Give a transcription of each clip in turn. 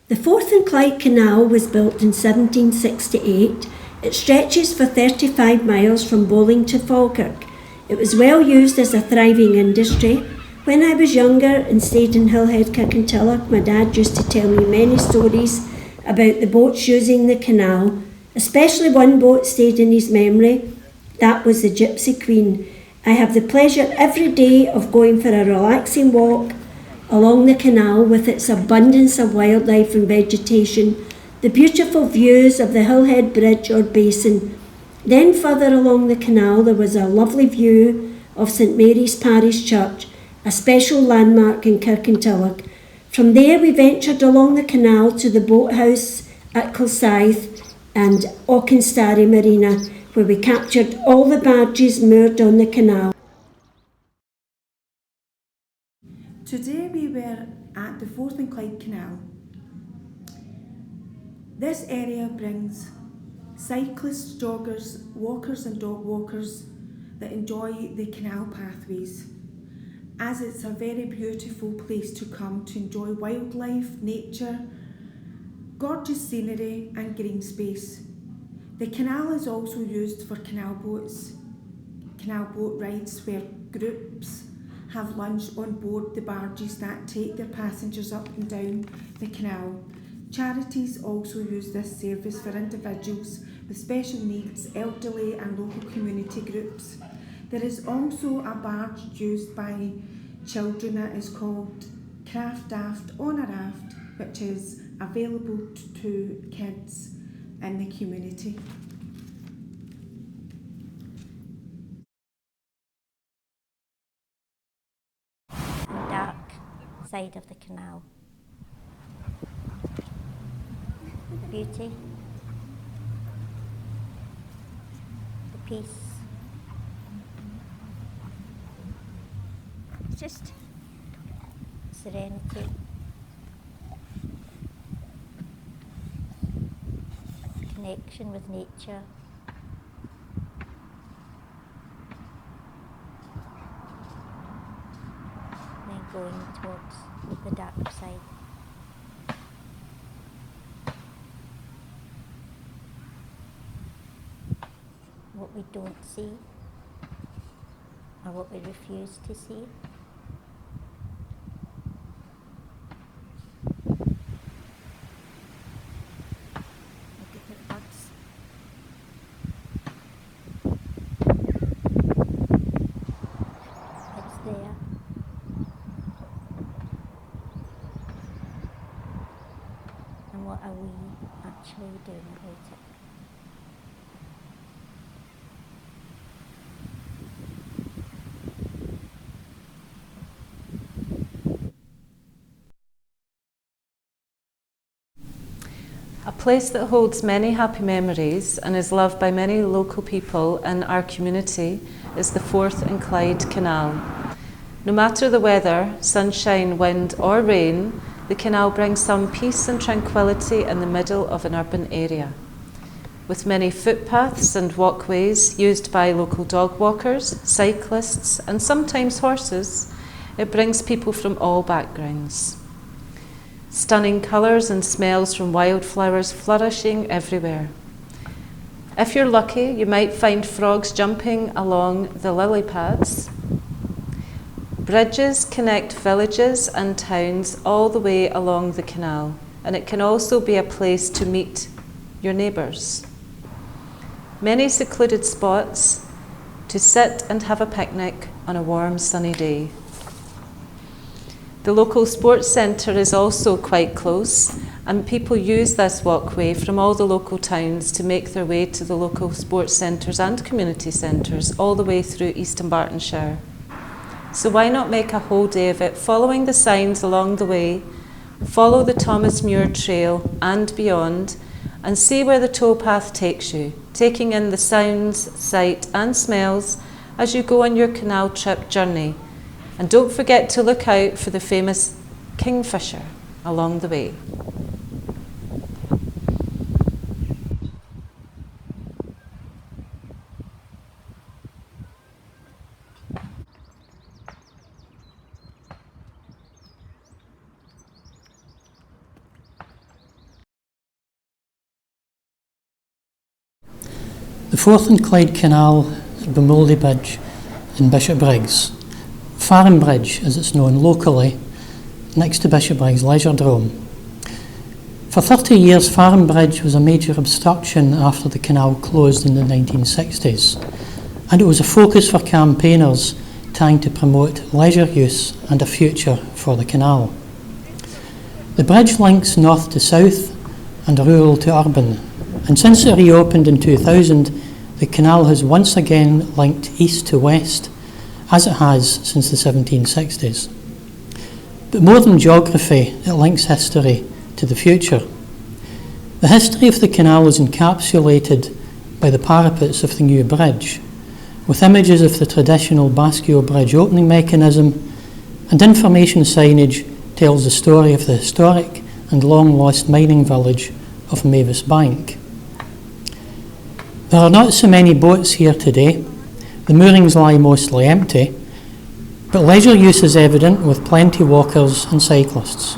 The Forth and Clyde Canal was built in 1768. It stretches for 35 miles from Bowling to Falkirk. It was well used as a thriving industry. When I was younger and stayed in Hillhead, Kirkintilloch, my dad used to tell me many stories about the boats using the canal. Especially one boat stayed in his memory. That was the Gypsy Queen. I have the pleasure every day of going for a relaxing walk along the canal with its abundance of wildlife and vegetation, the beautiful views of the Hillhead Bridge or Basin. Then further along the canal there was a lovely view of St Mary's Parish Church, a special landmark in Kirkintilloch. From there we ventured along the canal to the boathouse at Kilsyth and Auchenstarry Marina, where we captured all the barges moored on the canal. Today we were at the Forth and Clyde Canal. This area brings cyclists, joggers, walkers and dog walkers that enjoy the canal pathways, as it's a very beautiful place to come to enjoy wildlife, nature, gorgeous scenery and green space. The canal is also used for canal boats, canal boat rides where groups have lunch on board the barges that take their passengers up and down the canal. Charities also use this service for individuals with special needs, elderly and local community groups. There is also a barge used by children that is called Craft Daft on a Raft, which is available to kids in the community. Dark side of the canal. The beauty, the peace, just serenity, connection with nature. Going towards the dark side. What we don't see, or what we refuse to see. Look at the birds. It's there. And what are we actually doing about it? A place that holds many happy memories and is loved by many local people in our community is the Forth and Clyde Canal. No matter the weather, sunshine, wind or rain, the canal brings some peace and tranquility in the middle of an urban area. With many footpaths and walkways used by local dog walkers, cyclists and sometimes horses, it brings people from all backgrounds. Stunning colours and smells from wildflowers flourishing everywhere. If you're lucky, you might find frogs jumping along the lily pads. Bridges connect villages and towns all the way along the canal, and it can also be a place to meet your neighbours. Many secluded spots to sit and have a picnic on a warm sunny day. The local sports centre is also quite close, and people use this walkway from all the local towns to make their way to the local sports centres and community centres all the way through East Dunbartonshire. So why not make a whole day of it, following the signs along the way, follow the Thomas Muir Trail and beyond, and see where the towpath takes you, taking in the sounds, sight and smells as you go on your canal trip journey. And don't forget to look out for the famous kingfisher along the way. The Forth and Clyde Canal at Bumoldy Bridge in Bishopbriggs, Farm Bridge as it's known locally, next to Bishopbriggs Leisuredrome. For 30 years, Farm Bridge was a major obstruction after the canal closed in the 1960s, and it was a focus for campaigners trying to promote leisure use and a future for the canal. The bridge links north to south and rural to urban, and since it reopened in 2000, the canal has once again linked east to west, as it has since the 1760s. But more than geography, it links history to the future. The history of the canal is encapsulated by the parapets of the new bridge, with images of the traditional Basque bridge opening mechanism, and information signage tells the story of the historic and long-lost mining village of Mavis Bank. There are not so many boats here today. The moorings lie mostly empty, but leisure use is evident with plenty walkers and cyclists.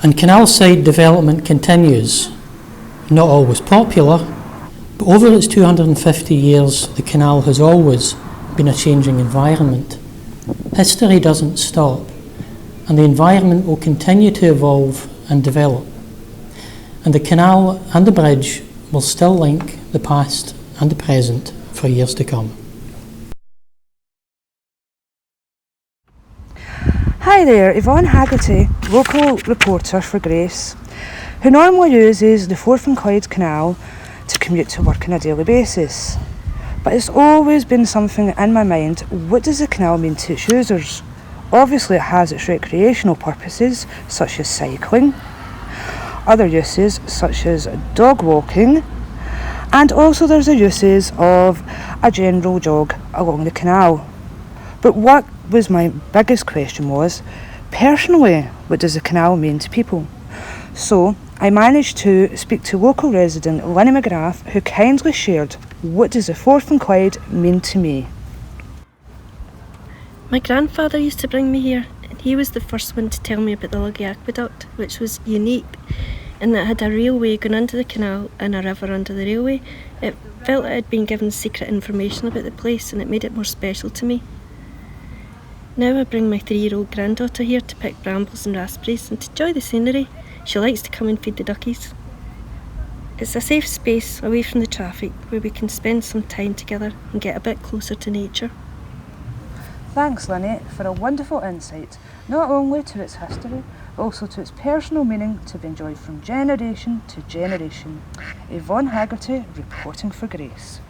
And canal side development continues, not always popular, but over its 250 years, the canal has always been a changing environment. History doesn't stop, and the environment will continue to evolve and develop. And the canal and the bridge will still link the past and the present for years to come. Hi there, Yvonne Haggerty, local reporter for Grace, who normally uses the Forth and Clyde Canal to commute to work on a daily basis. But it's always been something in my mind, what does the canal mean to its users? Obviously it has its recreational purposes, such as cycling, other uses such as dog walking, and also there's the uses of a general jog along the canal. But what was my biggest question was, personally, what does the canal mean to people? So I managed to speak to local resident Linny McGrath, who kindly shared, what does the Forth and Clyde mean to me? My grandfather used to bring me here, and he was the first one to tell me about the Luggy Aqueduct, which was unique in that it had a railway going under the canal and a river under the railway. It felt I had been given secret information about the place, and it made it more special to me. Now I bring my 3-year-old granddaughter here to pick brambles and raspberries and to enjoy the scenery. She likes to come and feed the duckies. It's a safe space away from the traffic where we can spend some time together and get a bit closer to nature. Thanks, Linny, for a wonderful insight, not only to its history, but also to its personal meaning to be enjoyed from generation to generation. Yvonne Haggerty, reporting for Grace.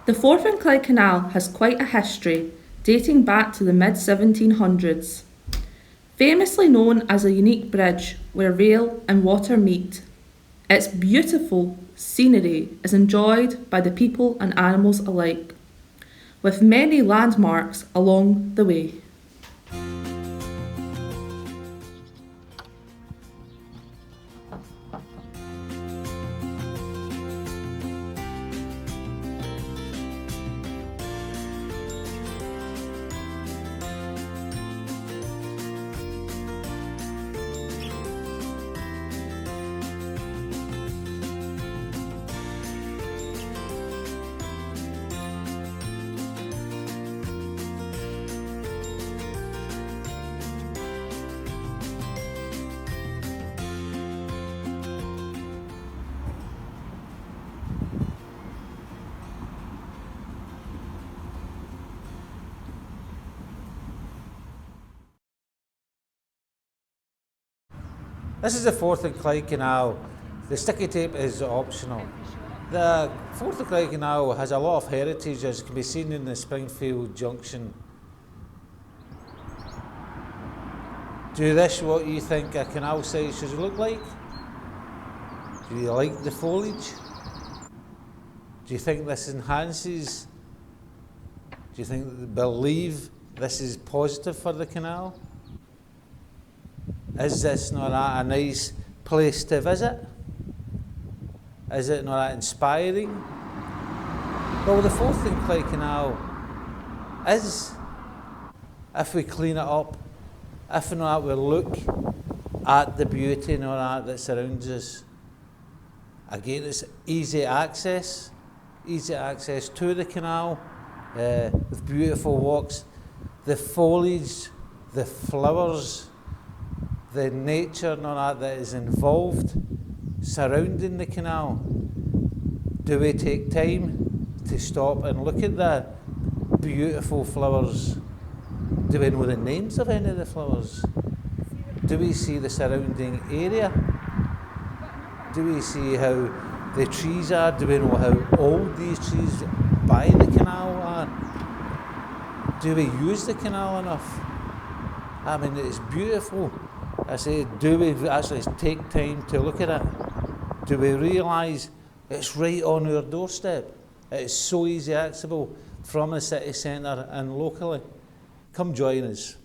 The Forth and Clyde Canal has quite a history, dating back to the mid-1700s. Famously known as a unique bridge where rail and water meet, its beautiful scenery is enjoyed by the people and animals alike, with many landmarks along the way. This is the Forth and Clyde Canal. The sticky tape is optional. The Forth and Clyde Canal has a lot of heritage, as can be seen in the Springfield Junction. Do this what you think a canal site should look like? Do you like the foliage? Do you think this enhances? Do you believe this is positive for the canal? Is this not a nice place to visit? Is it not inspiring? Well, the Forth and Clyde Canal is, if we clean it up if and that we look at the beauty and all that surrounds us. Again, it's easy access to the canal, with beautiful walks. The foliage, the flowers, the nature and all that is involved surrounding the canal. Do we take time to stop and look at the beautiful flowers? Do we know the names of any of the flowers? Do we see the surrounding area? Do we see how the trees are? Do we know how old these trees by the canal are? Do we use the canal enough? I mean, it's beautiful. I say, do we actually take time to look at it? Do we realise it's right on our doorstep? It's so easy accessible from the city centre and locally. Come join us.